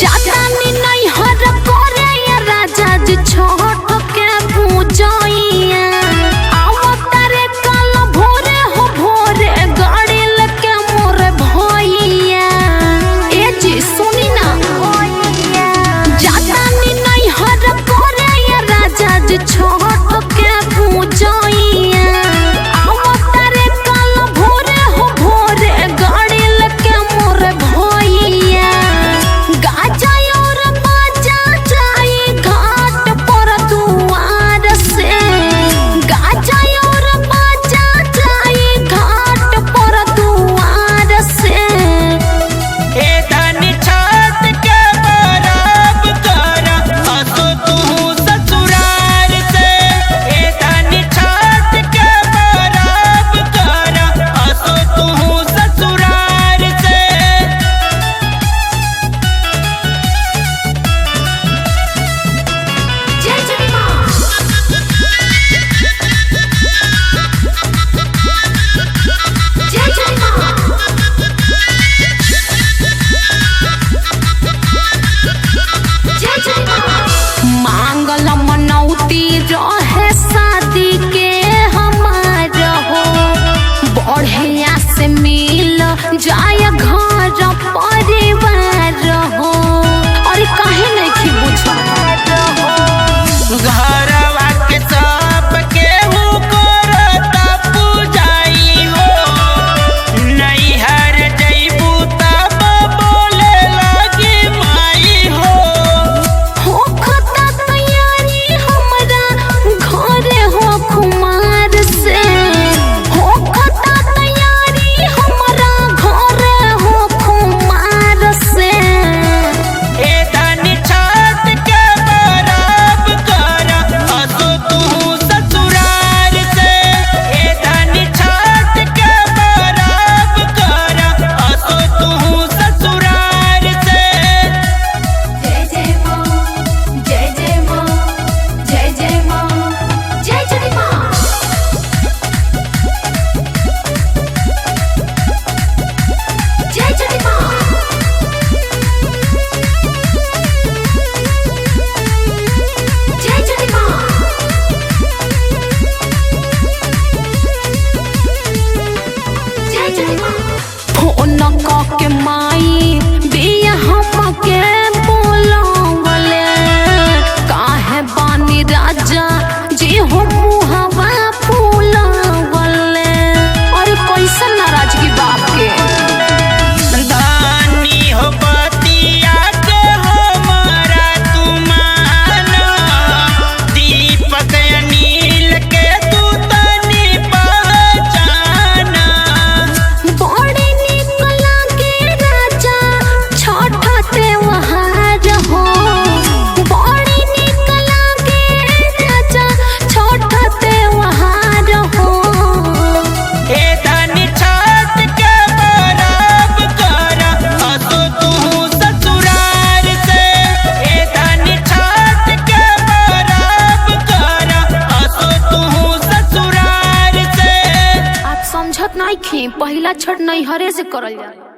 जाता नहीं हर करे या राजा जी छोट के पूजइया आवतारे कल भोरे हो भोरे गाड़ी लेके मोर भइया ए जी सुनी ना जाता नहीं हर करे या राजा जी छोट के पूजइया आवतारे कल भोरे हो भोरे गाड़ी लेके मोर भइया गाजा और बाजा जाई घाट पर दुआर से गाजा और बाजा जाई घाट पर दुआर से ए धनी छत के बराब कर हंसो तू ससुराल से। ए धनी छत के बराब कर हंसो तू ससुराल से। जय जय मां जय जय मां जय जय मां मांगल मनौती रहे शादी के हमार हो बढ़िया से मिल जाय घर परिवार हो और काहे नहीं बुझा घरवा के सब केहू करता पूजाई हो नैहर जइबू तब बोले लगी माई हो। होखता तैयारी हमरा घरे हो कुमार से होखता तैयारी हमरा घरे हो कुमार से ए धनी छत के बराब कर हंसो तू ससुराल से। ए धनी छत के बराब कर हंसो तू ससुराल से। जय जय मां जय जय मां जय जय मां जय जय मां जय जय मां जय जय मां जय जय मां फोन के माई बिया हमके बोलावले काहे बानी राजा जी हो मुहवा फूलावले और कैसन नाराजगी बाप के धानी हो बतिया के हमारा तुमाना दीपक अनिल के तू तनी पहचाना। बड़ी निक लागे राजा छठ त्योहार हो बड़ी निक लागे राजा छठ त्योहार हो ए धनी छत के बराब कर हंसो तू ससुराल से। ए धनी छत के बराब कर हंसो तू ससुराल से। आप समझत नहीं खी पहिला छठ नहीं हरे से करल जाला।